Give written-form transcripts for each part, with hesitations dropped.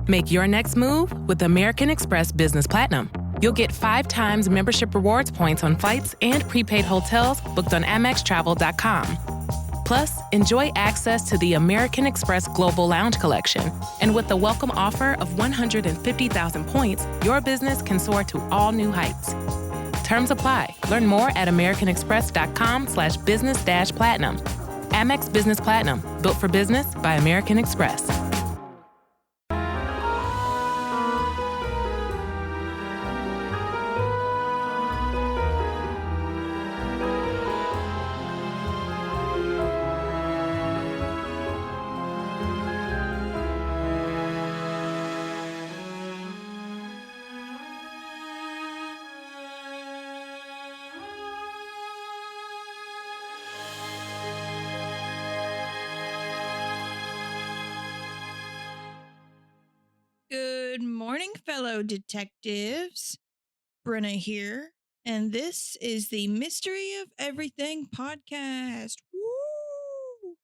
Make your next move with American Express Business Platinum. You'll get 5 times membership rewards points on flights and prepaid hotels booked on AmexTravel.com. Plus, enjoy access to the American Express Global Lounge Collection. And with the welcome offer of 150,000 points, your business can soar to all new heights. Terms apply. Learn more at americanexpress.com/business-platinum. Amex Business Platinum, built for business by American Express. Good morning, fellow detectives. Brenna here, and this is the Mystery of Everything podcast. Woo!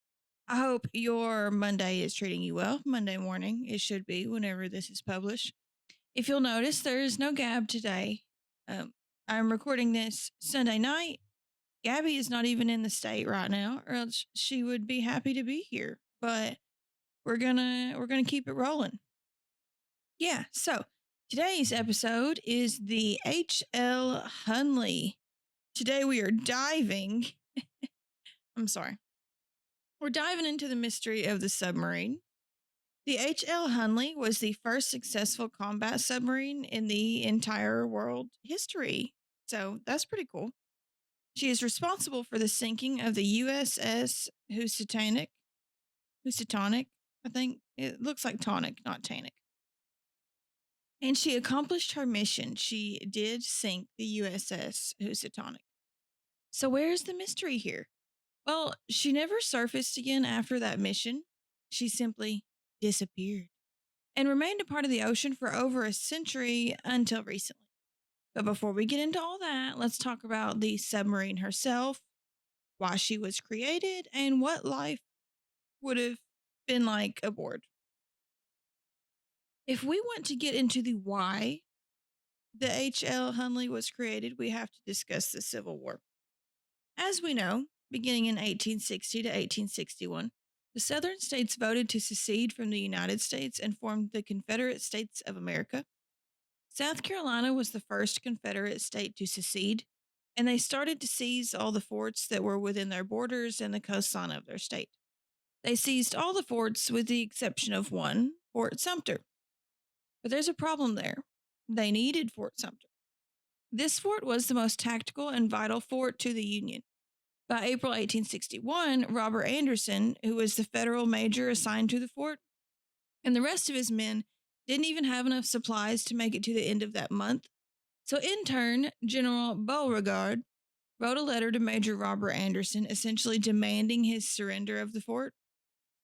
I hope your Monday is treating you well. Monday morning, it should be whenever this is published. If you'll notice, there is no Gab today. I'm recording this Sunday night. Gabby is not even in the state right now, or else she would be happy to be here. But we're gonna keep it rolling. Yeah, so today's episode is the HL Hunley. Today we are diving. We're diving into the mystery of the submarine. The HL Hunley was the first successful combat submarine in the entire world history. So that's pretty cool. She is responsible for the sinking of the USS Housatonic, I think. It looks like tonic, not Tanic. And she accomplished her mission. She did sink the USS Housatonic. So where's the mystery here? Well, she never surfaced again after that mission. She simply disappeared and remained a part of the ocean for over a century until recently. But before we get into all that, let's talk about the submarine herself, why she was created, and what life would have been like aboard. If we want to get into the why the HL Hunley was created, we have to discuss the Civil War. As we know, beginning in 1860 to 1861, the Southern states voted to secede from the United States and formed the Confederate States of America. South Carolina was the first Confederate state to secede, and they started to seize all the forts that were within their borders and the coastline of their state. They seized all the forts with the exception of one, Fort Sumter. But there's a problem there. They needed Fort Sumter. This fort was the most tactical and vital fort to the Union. By April 1861, Robert Anderson, who was the federal major assigned to the fort, and the rest of his men didn't even have enough supplies to make it to the end of that month. So in turn, General Beauregard wrote a letter to Major Robert Anderson, essentially demanding his surrender of the fort,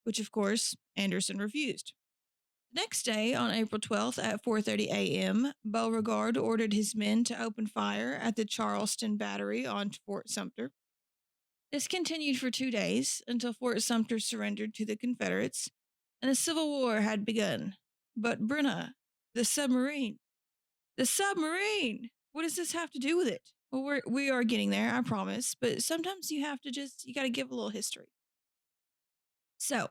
which of course Anderson refused. The next day, on April 12th at 4:30 a.m., Beauregard ordered his men to open fire at the Charleston Battery on Fort Sumter. This continued for 2 days until Fort Sumter surrendered to the Confederates, and the Civil War had begun. But Brenna, the submarine! What does this have to do with it? Well, we are getting there, I promise, but sometimes you got to give a little history. So,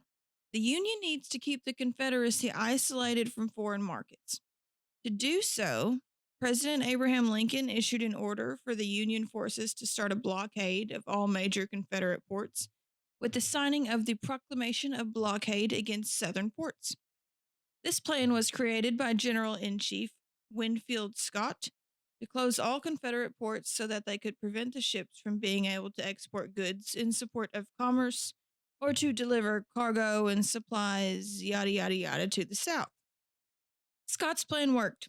the Union needs to keep the Confederacy isolated from foreign markets. To do so, President Abraham Lincoln issued an order for the Union forces to start a blockade of all major Confederate ports, with the signing of the Proclamation of Blockade against Southern ports. This plan was created by General-in-Chief Winfield Scott to close all Confederate ports so that they could prevent the ships from being able to export goods in support of commerce or to deliver cargo and supplies, yada, yada, yada, to the South. Scott's plan worked.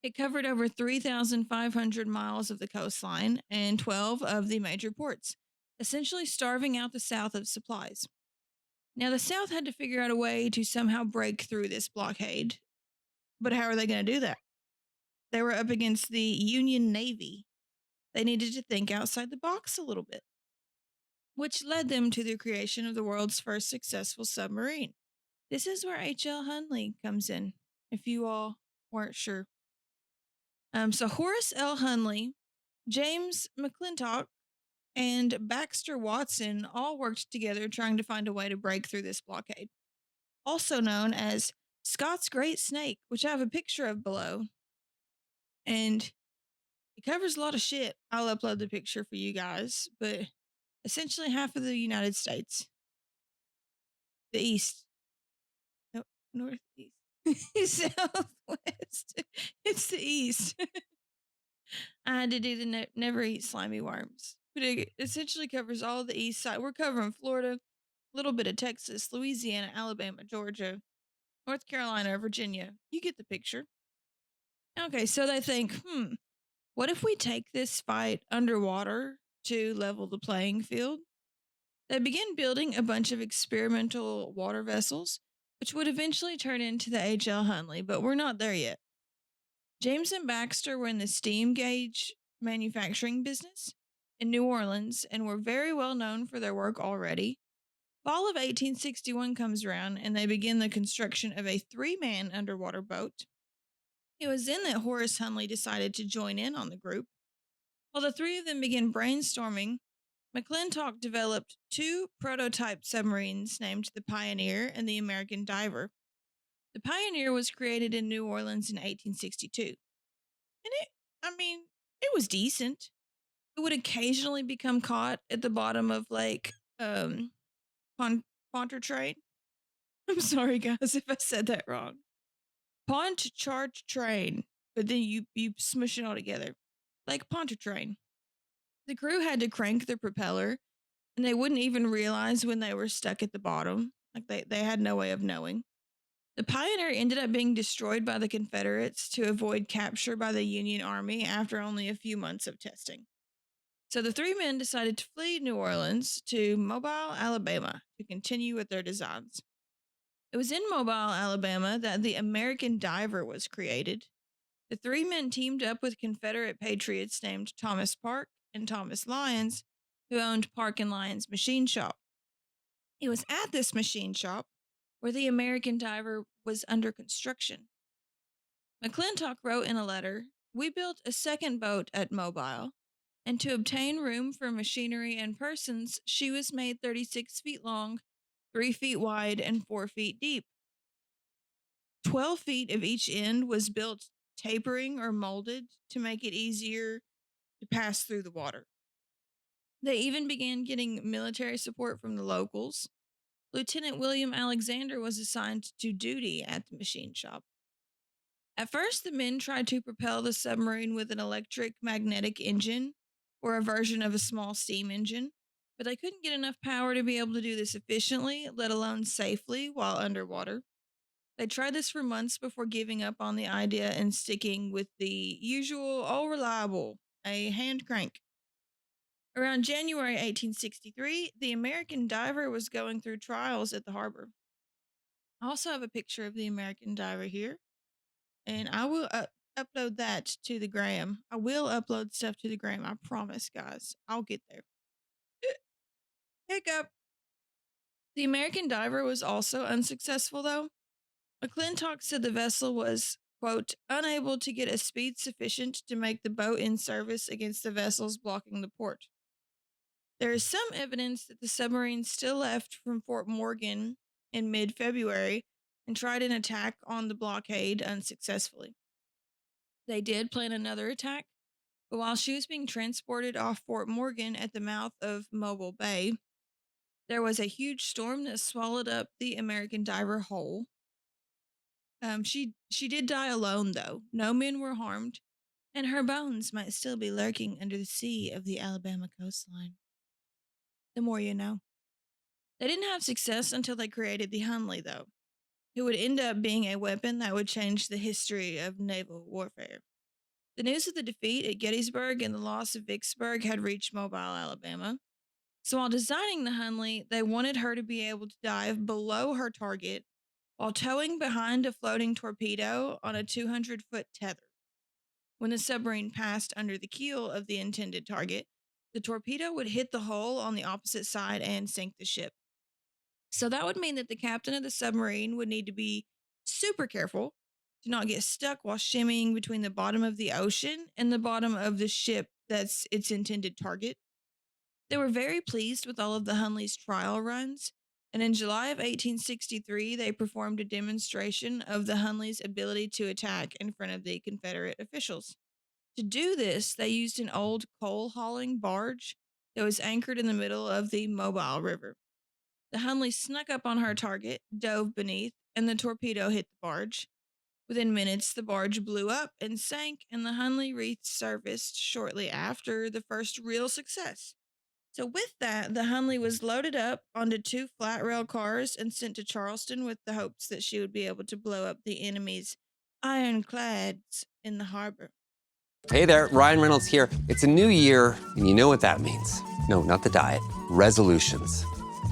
It covered over 3,500 miles of the coastline and 12 of the major ports, essentially starving out the South of supplies. Now, the South had to figure out a way to somehow break through this blockade, but how are they going to do that? They were up against the Union Navy. They needed to think outside the box a little bit, which led them to the creation of the world's first successful submarine. This is where HL Hunley comes in. if you all weren't sure. So Horace L. Hunley, James McClintock, and Baxter Watson all worked together trying to find a way to break through this blockade, also known as Scott's Great Snake, which I have a picture of below. And it covers a lot of shit. I'll upload the picture for you guys, but essentially half of the United States, the East, no, Northeast, Southwest. It's the East. I had to do the never eat slimy worms, but it essentially covers all the East side. We're covering Florida, a little bit of Texas, Louisiana, Alabama, Georgia, North Carolina, Virginia. You get the picture. Okay, so they think, what if we take this fight underwater to level the playing field? They began building a bunch of experimental water vessels, which would eventually turn into the HL Hunley, but we're not there yet. James and Baxter were in the steam gauge manufacturing business in New Orleans and were very well known for their work already. Fall of 1861 comes around and they begin the construction of a 3-man underwater boat. It was then that Horace Hunley decided to join in on the group. While the three of them began brainstorming, McClintock developed 2 prototype submarines named the Pioneer and the American Diver. The Pioneer was created in New Orleans in 1862. And it was decent. It would occasionally become caught at the bottom of Lake Pontchartrain. I'm sorry, guys, if I said that wrong. Pontchartrain, but then you smush it all together. Lake Pontchartrain. The crew had to crank the propeller, and they wouldn't even realize when they were stuck at the bottom. Like they had no way of knowing. The Pioneer ended up being destroyed by the Confederates to avoid capture by the Union Army after only a few months of testing. So the 3 men decided to flee New Orleans to Mobile, Alabama to continue with their designs. It was in Mobile, Alabama that the American Diver was created. The 3 men teamed up with Confederate patriots named Thomas Park and Thomas Lyons, who owned Park and Lyons Machine Shop. It was at this machine shop where the American Diver was under construction. McClintock wrote in a letter, "We built a second boat at Mobile, and to obtain room for machinery and persons, she was made 36 feet long, 3 feet wide, and 4 feet deep. 12 feet of each end was built tapering or molded to make it easier to pass through the water." They even began getting military support from the locals. Lieutenant William Alexander was assigned to duty at the machine shop. At first, the men tried to propel the submarine with an electric magnetic engine or a version of a small steam engine, but they couldn't get enough power to be able to do this efficiently, let alone safely, while underwater. They tried this for months before giving up on the idea and sticking with the usual, reliable, a hand crank. Around January 1863, the American Diver was going through trials at the harbor. I also have a picture of the American Diver here, and I will upload that to the gram. I will upload stuff to the gram. I promise, guys. I'll get there. Hiccup. The American Diver was also unsuccessful, though. McClintock said the vessel was, quote, unable to get a speed sufficient to make the boat in service against the vessels blocking the port. There is some evidence that the submarine still left from Fort Morgan in mid-February and tried an attack on the blockade unsuccessfully. They did plan another attack, but while she was being transported off Fort Morgan at the mouth of Mobile Bay, there was a huge storm that swallowed up the American Diver whole. She did die alone, though. No men were harmed, and her bones might still be lurking under the sea of the Alabama coastline. The more you know. They didn't have success until they created the Hunley, though, who would end up being a weapon that would change the history of naval warfare. The news of the defeat at Gettysburg and the loss of Vicksburg had reached Mobile, Alabama. So while designing the Hunley, they wanted her to be able to dive below her target while towing behind a floating torpedo on a 200-foot tether. When the submarine passed under the keel of the intended target, the torpedo would hit the hull on the opposite side and sink the ship. So that would mean that the captain of the submarine would need to be super careful to not get stuck while shimmying between the bottom of the ocean and the bottom of the ship that's its intended target. They were very pleased with all of the Hunley's trial runs, and in July of 1863, they performed a demonstration of the Hunley's ability to attack in front of the Confederate officials. To do this, they used an old coal hauling barge that was anchored in the middle of the Mobile River. The Hunley snuck up on her target, dove beneath, and the torpedo hit the barge. Within minutes, the barge blew up and sank, and the Hunley resurfaced shortly after the first real success. So, with that, the Hunley was loaded up onto 2 flat rail cars and sent to Charleston with the hopes that she would be able to blow up the enemy's ironclads in the harbor. Hey there, Ryan Reynolds here. It's a new year, and you know what that means. No, not the diet. Resolutions.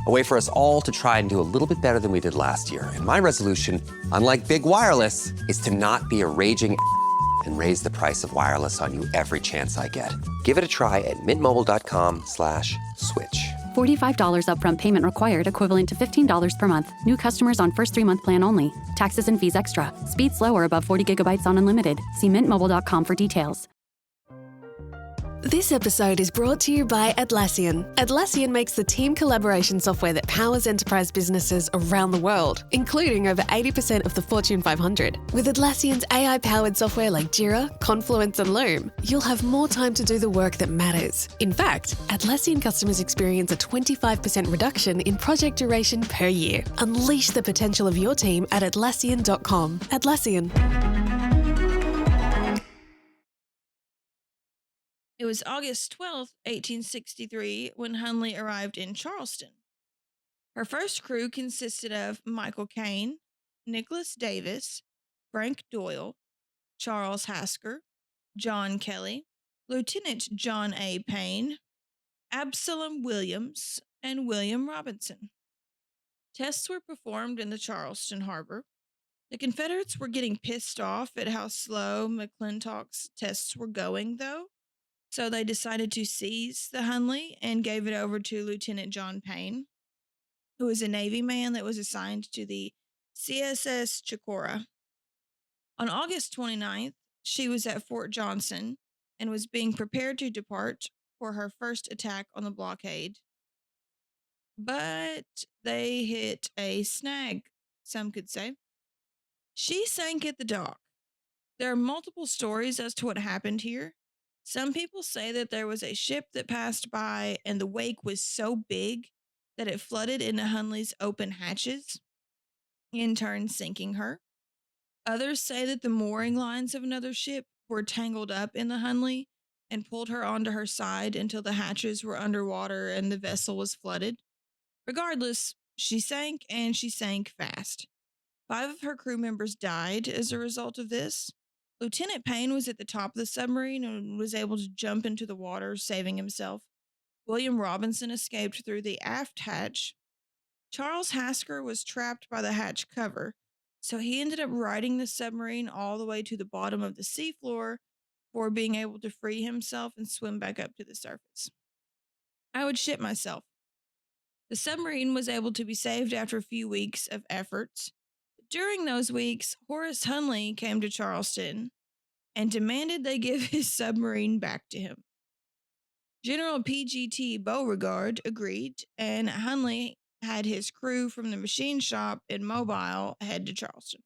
A way for us all to try and do a little bit better than we did last year. And my resolution, unlike big wireless, is to not be a raging and raise the price of wireless on you every chance I get. Give it a try at mintmobile.com/switch. $45 upfront payment required, equivalent to $15 per month. New customers on first 3-month plan only. Taxes and fees extra. Speed slower above 40 gigabytes on unlimited. See mintmobile.com for details. This episode is brought to you by Atlassian. Atlassian makes the team collaboration software that powers enterprise businesses around the world, including over 80% of the Fortune 500. With Atlassian's AI-powered software like Jira, Confluence, and Loom, you'll have more time to do the work that matters. In fact, Atlassian customers experience a 25% reduction in project duration per year. Unleash the potential of your team at Atlassian.com. Atlassian. It was August 12th, 1863, when Hunley arrived in Charleston. Her first crew consisted of Michael Kane, Nicholas Davis, Frank Doyle, Charles Hasker, John Kelly, Lieutenant John A. Payne, Absalom Williams, and William Robinson. Tests were performed in the Charleston harbor. The Confederates were getting pissed off at how slow McClintock's tests were going, though. So they decided to seize the Hunley and gave it over to Lieutenant John Payne, who was a Navy man that was assigned to the CSS Chicora. On August 29th, she was at Fort Johnson and was being prepared to depart for her first attack on the blockade. But they hit a snag, some could say. She sank at the dock. There are multiple stories as to what happened here. Some people say that there was a ship that passed by and the wake was so big that it flooded into Hunley's open hatches, in turn sinking her. Others say that the mooring lines of another ship were tangled up in the Hunley and pulled her onto her side until the hatches were underwater and the vessel was flooded. Regardless, she sank, and she sank fast. 5 of her crew members died as a result of this. Lieutenant Payne was at the top of the submarine and was able to jump into the water, saving himself. William Robinson escaped through the aft hatch. Charles Hasker was trapped by the hatch cover, so he ended up riding the submarine all the way to the bottom of the seafloor before being able to free himself and swim back up to the surface. I would shit myself. The submarine was able to be saved after a few weeks of efforts. During those weeks, Horace Hunley came to Charleston and demanded they give his submarine back to him. General P.G.T. Beauregard agreed, and Hunley had his crew from the machine shop in Mobile head to Charleston.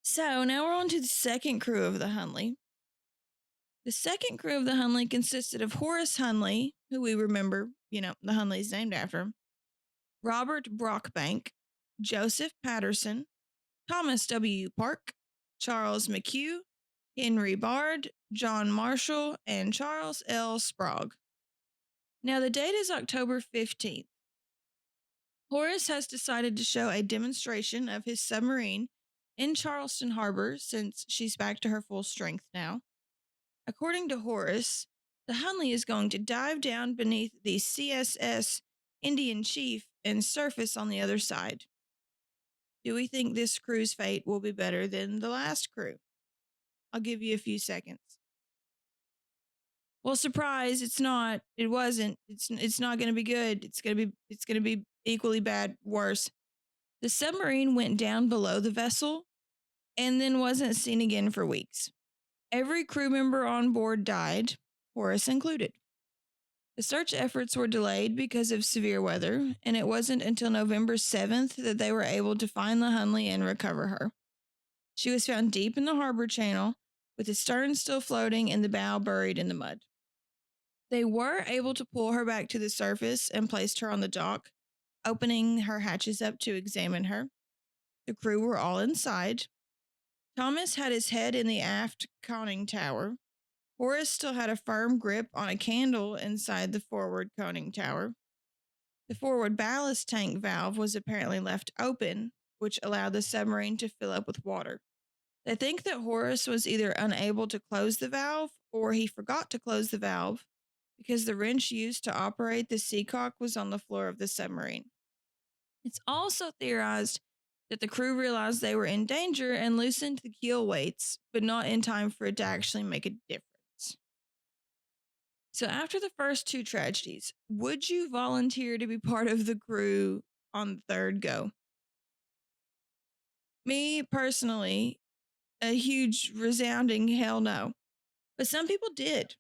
So now we're on to the second crew of the Hunley. The second crew of the Hunley consisted of Horace Hunley, who we remember, the Hunley's named after him, Robert Brockbank, Joseph Patterson, Thomas W. Park, Charles McHugh, Henry Bard, John Marshall, and Charles L. Sprague. Now the date is October 15th. Horace has decided to show a demonstration of his submarine in Charleston Harbor since she's back to her full strength now. According to Horace, the Hunley is going to dive down beneath the CSS Indian Chief and surface on the other side. Do we think this crew's fate will be better than the last crew? I'll give you a few seconds. Well, surprise, it's not. It wasn't. It's not going to be good. It's going to be equally bad, worse. The submarine went down below the vessel and then wasn't seen again for weeks. Every crew member on board died, Horace included. The search efforts were delayed because of severe weather, and it wasn't until November 7th that they were able to find the Hunley and recover her. She was found deep in the harbor channel, with the stern still floating and the bow buried in the mud. They were able to pull her back to the surface and placed her on the dock, opening her hatches up to examine her. The crew were all inside. Thomas had his head in the aft conning tower. Horace still had a firm grip on a candle inside the forward conning tower. The forward ballast tank valve was apparently left open, which allowed the submarine to fill up with water. They think that Horace was either unable to close the valve or he forgot to close the valve because the wrench used to operate the seacock was on the floor of the submarine. It's also theorized that the crew realized they were in danger and loosened the keel weights, but not in time for it to actually make a difference. So after the first two tragedies, would you volunteer to be part of the crew on the third go? Me, personally, a huge resounding hell no. But some people did.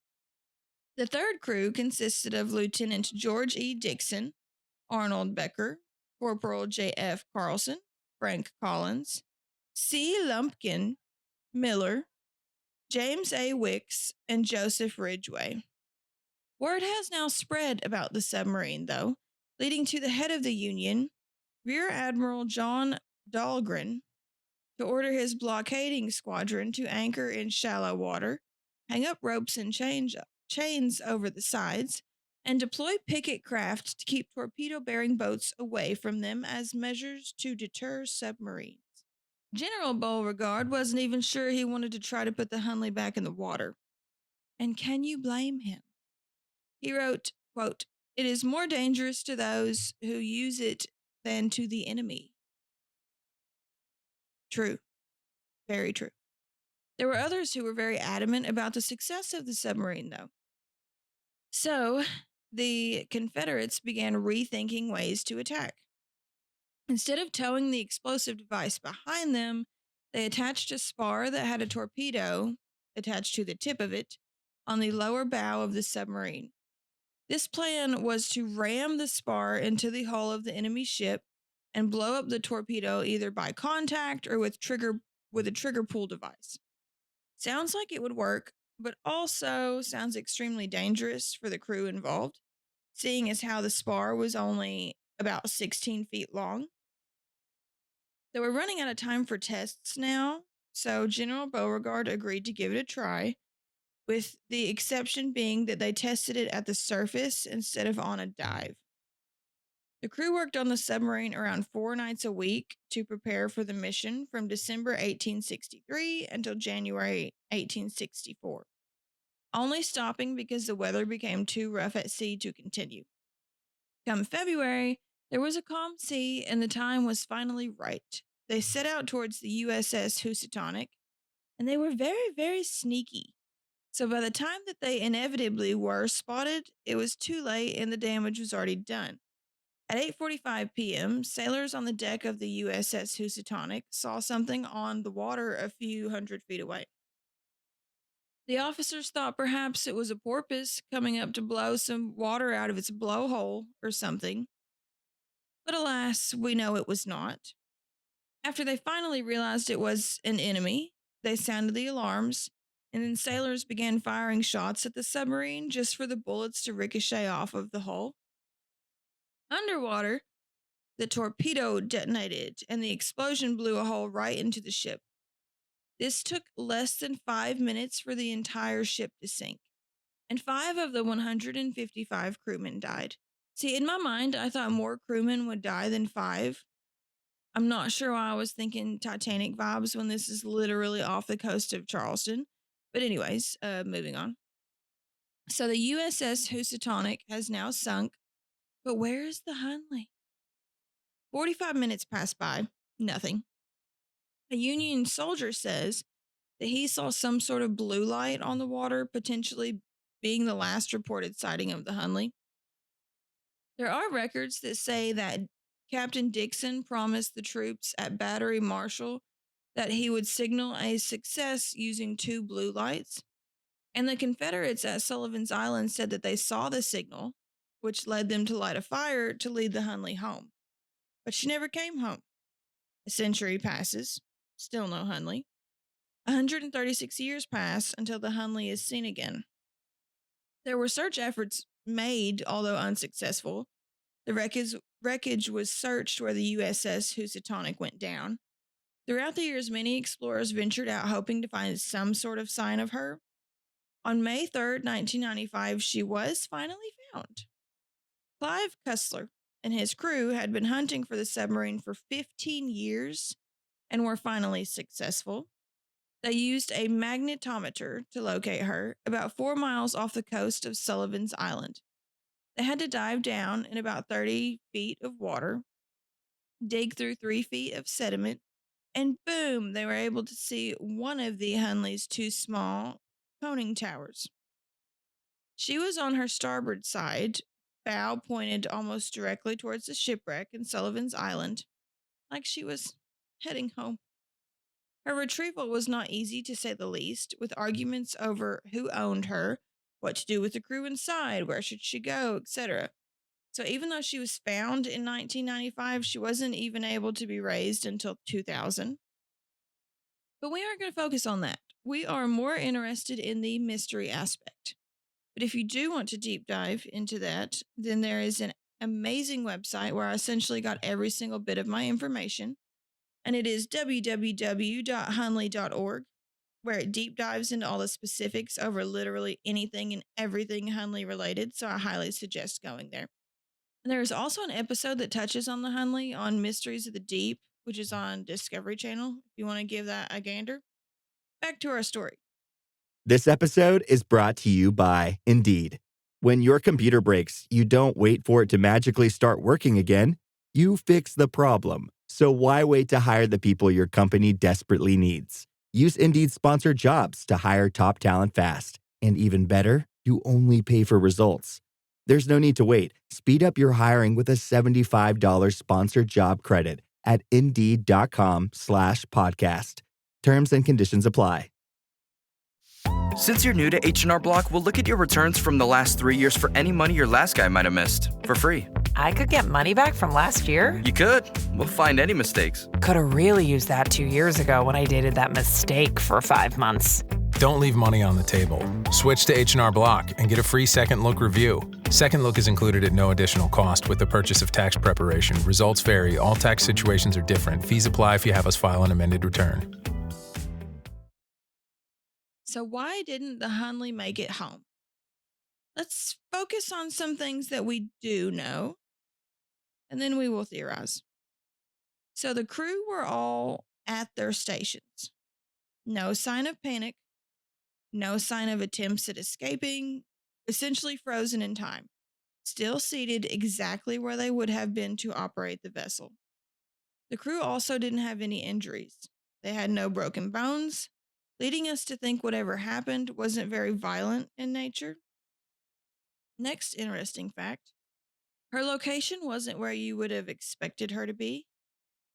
The third crew consisted of Lieutenant George E. Dixon, Arnold Becker, Corporal J.F. Carlson, Frank Collins, C. Lumpkin, Miller, James A. Wicks, and Joseph Ridgway. Word has now spread about the submarine, though, leading to the head of the Union, Rear Admiral John Dahlgren, to order his blockading squadron to anchor in shallow water, hang up ropes and chains over the sides, and deploy picket craft to keep torpedo-bearing boats away from them as measures to deter submarines. General Beauregard wasn't even sure he wanted to try to put the Hunley back in the water. And can you blame him? He wrote, quote, "It is more dangerous to those who use it than to the enemy." True. Very true. There were others who were very adamant about the success of the submarine, though. So, the Confederates began rethinking ways to attack. Instead of towing the explosive device behind them, they attached a spar that had a torpedo attached to the tip of it on the lower bow of the submarine. This plan was to ram the spar into the hull of the enemy ship and blow up the torpedo either by contact or with a trigger pull device. Sounds like it would work, but also sounds extremely dangerous for the crew involved, seeing as how the spar was only about 16 feet long. They were running out of time for tests now, so General Beauregard agreed to give it a try, with the exception being that they tested it at the surface instead of on a dive. The crew worked on the submarine around 4 nights a week to prepare for the mission from December 1863 until January 1864, only stopping because the weather became too rough at sea to continue. Come February, there was a calm sea and the time was finally right. They set out towards the USS Housatonic, and they were very, very sneaky. So by the time that they inevitably were spotted, it was too late and the damage was already done. At 8:45 p.m., sailors on the deck of the USS Housatonic saw something on the water a few hundred feet away. The officers thought perhaps it was a porpoise coming up to blow some water out of its blowhole or something. But alas, we know it was not. After they finally realized it was an enemy, they sounded the alarms, and then sailors began firing shots at the submarine just for the bullets to ricochet off of the hull. Underwater, the torpedo detonated, and the explosion blew a hole right into the ship. This took less than 5 minutes for the entire ship to sink, and 5 of the 155 crewmen died. See, in my mind, I thought more crewmen would die than 5. I'm not sure why I was thinking Titanic vibes when this is literally off the coast of Charleston. But anyways, moving on. So the USS Housatonic has now sunk, but where is the Hunley? 45 minutes passed by, nothing. A Union soldier says that he saw some sort of blue light on the water, potentially being the last reported sighting of the Hunley. There are records that say that Captain Dixon promised the troops at Battery Marshall that he would signal a success using 2 blue lights. And the Confederates at Sullivan's Island said that they saw the signal, which led them to light a fire to lead the Hunley home. But she never came home. A century passes, still no Hunley. 136 years pass until the Hunley is seen again. There were search efforts made, although unsuccessful. The wreckage was searched where the USS Housatonic went down. Throughout the years, many explorers ventured out hoping to find some sort of sign of her. On May 3rd, 1995, she was finally found. Clive Cussler and his crew had been hunting for the submarine for 15 years and were finally successful. They used a magnetometer to locate her about 4 miles off the coast of Sullivan's Island. They had to dive down in about 30 feet of water, dig through 3 feet of sediment, and boom, they were able to see one of the Hunley's 2 small conning towers. She was on her starboard side, bow pointed almost directly towards the shipwreck in Sullivan's Island, like she was heading home. Her retrieval was not easy, to say the least, with arguments over who owned her, what to do with the crew inside, where should she go, etc. So even though she was found in 1995, she wasn't even able to be raised until 2000. But we aren't going to focus on that. We are more interested in the mystery aspect. But if you do want to deep dive into that, then there is an amazing website where I essentially got every single bit of my information. And it is www.hunley.org, where it deep dives into all the specifics over literally anything and everything Hunley related. So I highly suggest going there. And there is also an episode that touches on the Hunley on Mysteries of the Deep, which is on Discovery Channel, if you want to give that a gander. Back to our story. This episode is brought to you by Indeed. When your computer breaks, you don't wait for it to magically start working again. You fix the problem. So why wait to hire the people your company desperately needs? Use Indeed's sponsored jobs to hire top talent fast. And even better, you only pay for results. There's no need to wait. Speed up your hiring with a $75 sponsored job credit at Indeed.com/podcast. Terms and conditions apply. Since you're new to H&R Block, we'll look at your returns from the last 3 years for any money your last guy might have missed for free. I could get money back from last year? You could. We'll find any mistakes. Could have really used that 2 years ago when I dated that mistake for 5 months. Don't leave money on the table. Switch to H&R Block and get a free second look review. Second look is included at no additional cost with the purchase of tax preparation. Results vary. All tax situations are different. Fees apply if you have us file an amended return. So why didn't the Hunley make it home? Let's focus on some things that we do know, and then we will theorize. So the crew were all at their stations. No sign of panic, no sign of attempts at escaping, essentially frozen in time, still seated exactly where they would have been to operate the vessel. The crew also didn't have any injuries. They had no broken bones, leading us to think whatever happened wasn't very violent in nature. Next interesting fact, her location wasn't where you would have expected her to be.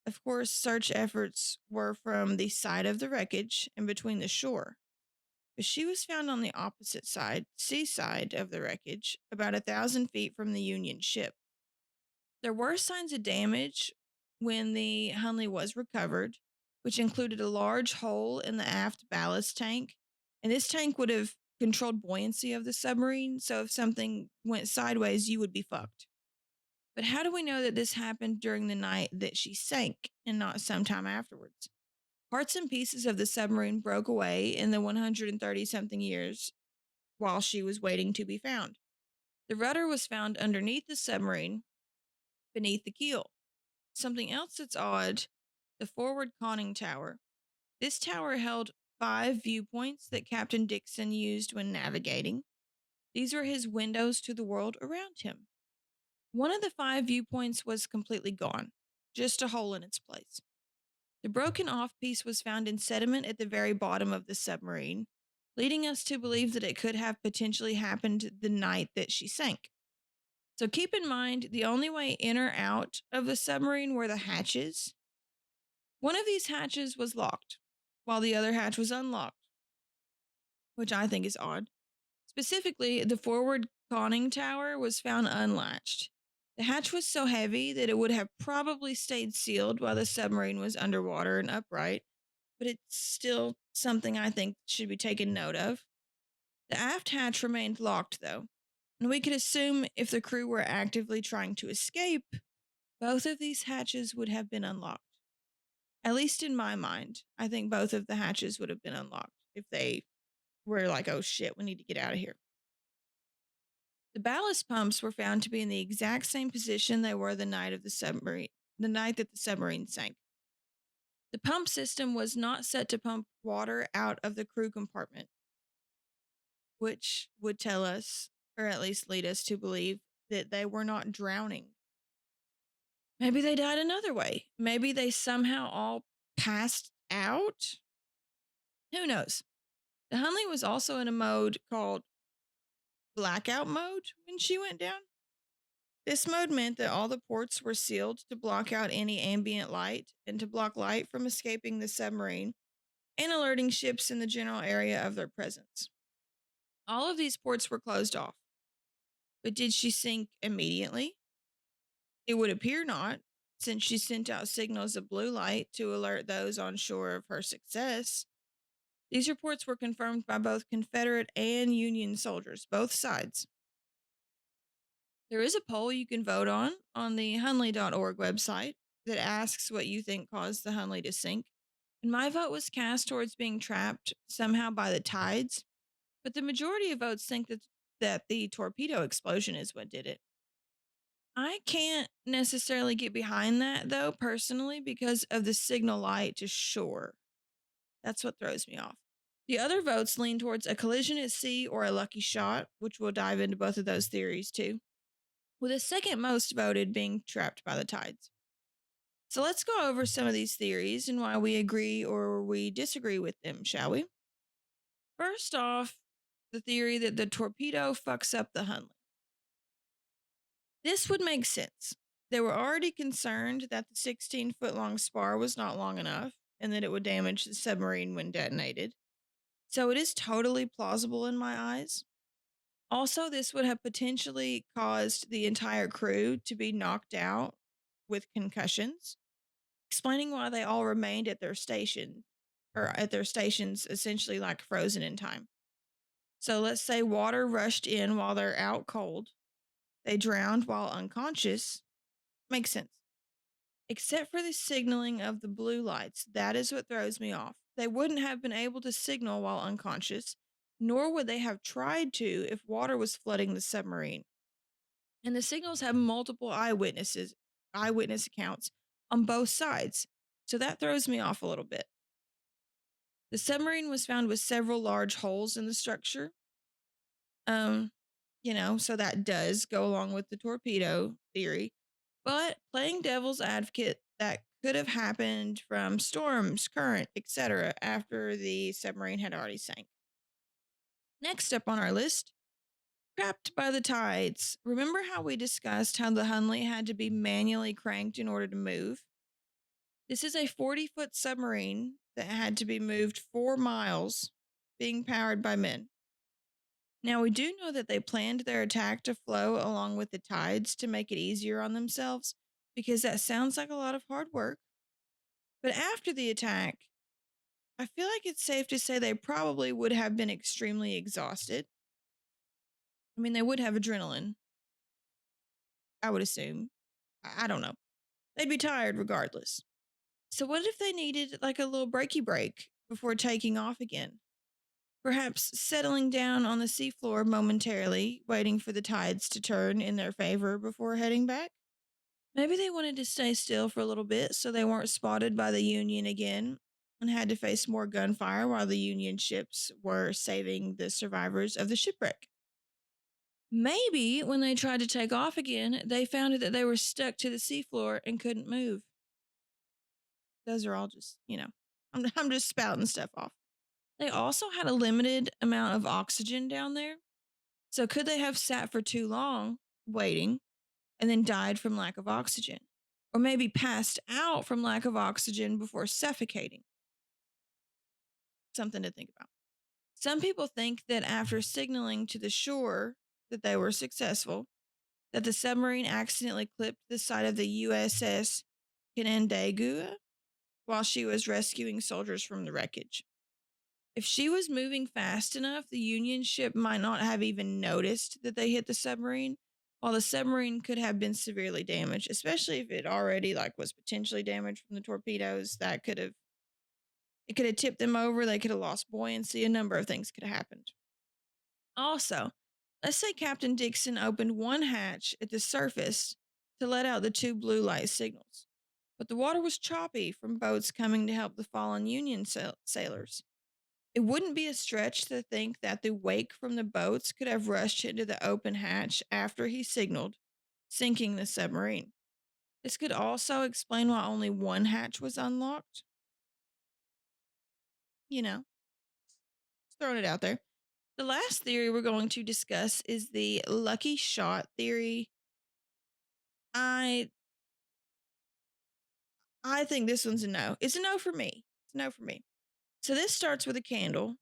Of course, search efforts were from the side of the wreckage and between the shore. But she was found on the opposite side, seaside of the wreckage, about 1,000 feet from the Union ship. There were signs of damage when the Hunley was recovered, which included a large hole in the aft ballast tank. And this tank would have controlled buoyancy of the submarine, so if something went sideways, you would be fucked. But how do we know that this happened during the night that she sank and not sometime afterwards? Parts and pieces of the submarine broke away in the 130-something years while she was waiting to be found. The rudder was found underneath the submarine, beneath the keel. Something else that's odd, the forward conning tower. This tower held 5 viewpoints that Captain Dixon used when navigating. These were his windows to the world around him. One of the 5 viewpoints was completely gone, just a hole in its place. The broken off piece was found in sediment at the very bottom of the submarine, leading us to believe that it could have potentially happened the night that she sank. So keep in mind, the only way in or out of the submarine were the hatches. One of these hatches was locked, while the other hatch was unlocked, which I think is odd. Specifically, the forward conning tower was found unlatched. The hatch was so heavy that it would have probably stayed sealed while the submarine was underwater and upright, but it's still something I think should be taken note of. The aft hatch remained locked, though, and we could assume if the crew were actively trying to escape, both of these hatches would have been unlocked. At least in my mind, I think both of the hatches would have been unlocked if they were like, oh shit, we need to get out of here. The ballast pumps were found to be in the exact same position they were the night that the submarine sank. The pump system was not set to pump water out of the crew compartment, which would tell us, or at least lead us to believe, that they were not drowning. Maybe they died another way. Maybe they somehow all passed out. Who knows? The Hunley was also in a mode called blackout mode when she went down. This mode meant that all the ports were sealed to block out any ambient light and to block light from escaping the submarine and alerting ships in the general area of their presence. All of these ports were closed off. But did she sink immediately? It would appear not, since she sent out signals of blue light to alert those on shore of her success. These reports were confirmed by both Confederate and Union soldiers, both sides. There is a poll you can vote on the Hunley.org website that asks what you think caused the Hunley to sink. And my vote was cast towards being trapped somehow by the tides, but the majority of votes think that the torpedo explosion is what did it. I can't necessarily get behind that, though, personally, because of the signal light to shore. That's what throws me off. The other votes lean towards a collision at sea or a lucky shot, which we'll dive into both of those theories too, with the second most voted being trapped by the tides. So let's go over some of these theories and why we agree or we disagree with them, shall we? First off, the theory that the torpedo fucks up the Hunley. This would make sense. They were already concerned that the 16-foot-long spar was not long enough and that it would damage the submarine when detonated. So it is totally plausible in my eyes. Also, this would have potentially caused the entire crew to be knocked out with concussions, explaining why they all remained at their station, or at their stations essentially like frozen in time. So let's say water rushed in while they're out cold. They drowned while unconscious. Makes sense. Except for the signaling of the blue lights. That is what throws me off. They wouldn't have been able to signal while unconscious, nor would they have tried to if water was flooding the submarine. And the signals have multiple eyewitness accounts on both sides. So that throws me off a little bit. The submarine was found with several large holes in the structure. So that does go along with the torpedo theory. But playing devil's advocate, that could have happened from storms, current, etc. after the submarine had already sank. Next up on our list, trapped by the tides. Remember how we discussed how the Hunley had to be manually cranked in order to move? This is a 40-foot submarine that had to be moved 4 miles, being powered by men. Now, we do know that they planned their attack to flow along with the tides to make it easier on themselves, because that sounds like a lot of hard work. But after the attack, I feel like it's safe to say they probably would have been extremely exhausted. I mean, they would have adrenaline, I would assume. I don't know. They'd be tired regardless. So what if they needed like a little breaky break before taking off again? Perhaps settling down on the seafloor momentarily, waiting for the tides to turn in their favor before heading back? Maybe they wanted to stay still for a little bit so they weren't spotted by the Union again and had to face more gunfire while the Union ships were saving the survivors of the shipwreck. Maybe when they tried to take off again, they found that they were stuck to the seafloor and couldn't move. Those are all just, I'm just spouting stuff off. They also had a limited amount of oxygen down there. So could they have sat for too long waiting and then died from lack of oxygen? or maybe passed out from lack of oxygen before suffocating. Something to think about. Some people think that after signaling to the shore that they were successful, that the submarine accidentally clipped the side of the USS Canandaigua while she was rescuing soldiers from the wreckage. If she was moving fast enough, the Union ship might not have even noticed that they hit the submarine, while the submarine could have been severely damaged, especially if it already was potentially damaged from the torpedoes. It could have tipped them over, they could have lost buoyancy, a number of things could have happened. Also, let's say Captain Dixon opened one hatch at the surface to let out the 2 blue light signals, but the water was choppy from boats coming to help the fallen Union sailors. It wouldn't be a stretch to think that the wake from the boats could have rushed into the open hatch after he signaled, sinking the submarine. This could also explain why only one hatch was unlocked. Just throwing it out there. The last theory we're going to discuss is the lucky shot theory. I think this one's a no. It's a no for me. It's a no for me. So this starts with a candle.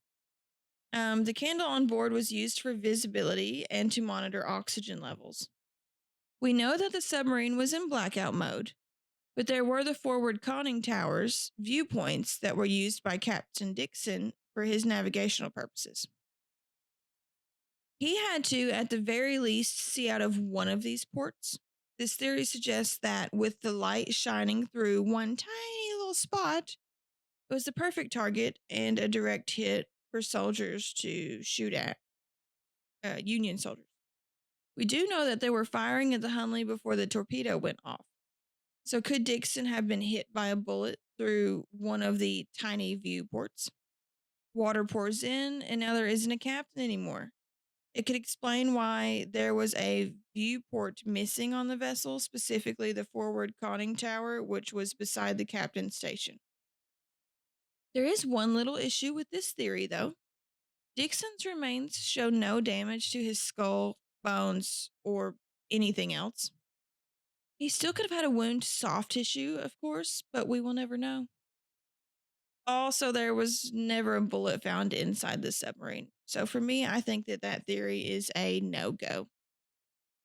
The candle on board was used for visibility and to monitor oxygen levels. We know that the submarine was in blackout mode, but there were the forward conning towers, viewpoints that were used by Captain Dixon for his navigational purposes. He had to, at the very least, see out of one of these ports. This theory suggests that with the light shining through one tiny little spot, it was the perfect target and a direct hit for soldiers to shoot at, Union soldiers. We do know that they were firing at the Hunley before the torpedo went off. So could Dixon have been hit by a bullet through one of the tiny viewports? Water pours in, and now there isn't a captain anymore. It could explain why there was a viewport missing on the vessel, specifically the forward conning tower, which was beside the captain's station. There is one little issue with this theory, though. Dixon's remains show no damage to his skull, bones, or anything else. He still could have had a wound to soft tissue, of course, but we will never know. Also, there was never a bullet found inside the submarine. So for me, I think that theory is a no-go.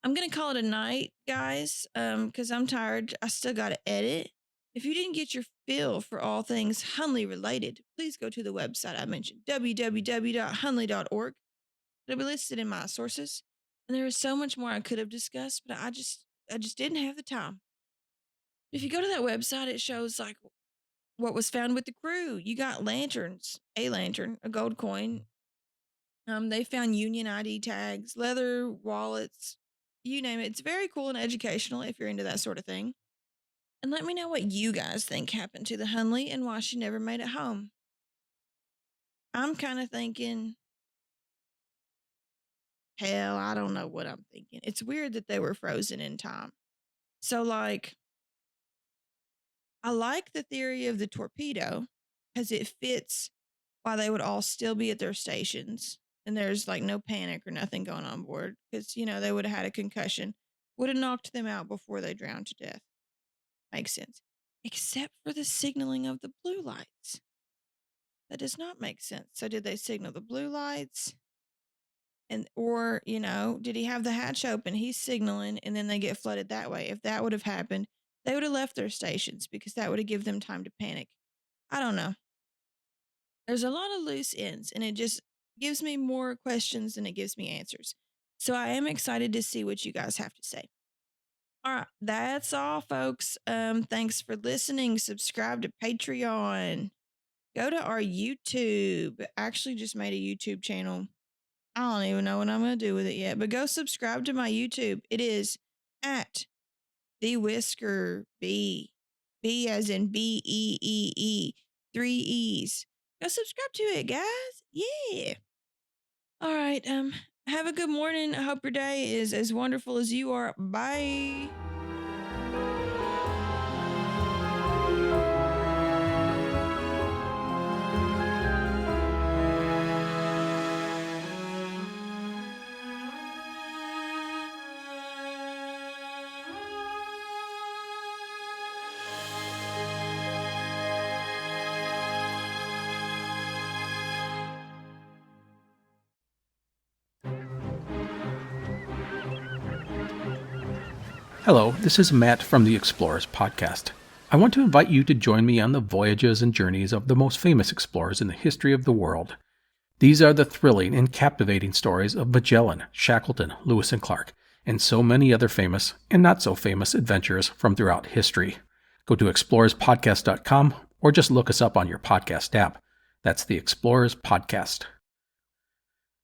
I'm going to call it a night, guys, because I'm tired. I still got to edit. If you didn't get your fill for all things Hunley related, please go to the website I mentioned, www.hunley.org. It'll be listed in my sources. And there is so much more I could have discussed, but I just didn't have the time. If you go to that website, it shows what was found with the crew. You got lanterns, a lantern, a gold coin. They found Union ID tags, leather wallets, you name it. It's very cool and educational if you're into that sort of thing. And let me know what you guys think happened to the Hunley and why she never made it home. I'm kind of thinking, hell, I don't know what I'm thinking. It's weird that they were frozen in time. So I like the theory of the torpedo because it fits while they would all still be at their stations. And there's no panic or nothing going on board because, they would have had a concussion, would have knocked them out before they drowned to death. Makes sense. Except for the signaling of the blue lights. That does not make sense. So did they signal the blue lights? Or did he have the hatch open? He's signaling and then they get flooded that way. If that would have happened, they would have left their stations because that would have given them time to panic. I don't know. There's a lot of loose ends and it just gives me more questions than it gives me answers. So I am excited to see what you guys have to say. All right, that's all, folks. Thanks for listening. Subscribe to Patreon. Go to our YouTube. Actually just made a YouTube channel. I don't even know what I'm going to do with it yet, but go subscribe to my YouTube. It is at The Whisker Bee. B as in B-E-E-E. 3 E's. Go subscribe to it, guys. Yeah. All right. Have a good morning. I hope your day is as wonderful as you are. Bye. Hello, this is Matt from the Explorers Podcast. I want to invite you to join me on the voyages and journeys of the most famous explorers in the history of the world. These are the thrilling and captivating stories of Magellan, Shackleton, Lewis and Clark, and so many other famous and not so famous adventurers from throughout history. Go to explorerspodcast.com or just look us up on your podcast app. That's the Explorers Podcast.